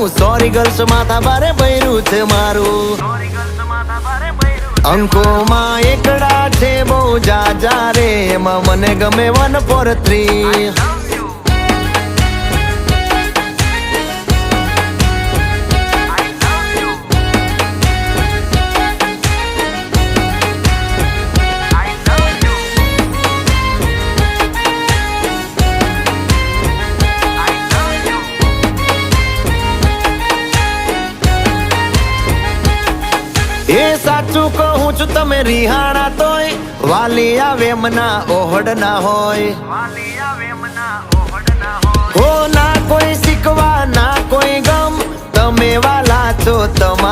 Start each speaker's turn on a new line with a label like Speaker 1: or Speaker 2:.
Speaker 1: sorry girls માથા ભારે ભર્યું છે મારું અંકોમાં એકડા છે બહુ જાજા રે એમાં મને ગમે 143 એ સાચું કહું છું તમે રિહાણા તોય વાલી આવે મના ઓહડ ના હોય હો ના કોઈ શીખવા ના કોઈ ગમ તમે વાલા છો તમારા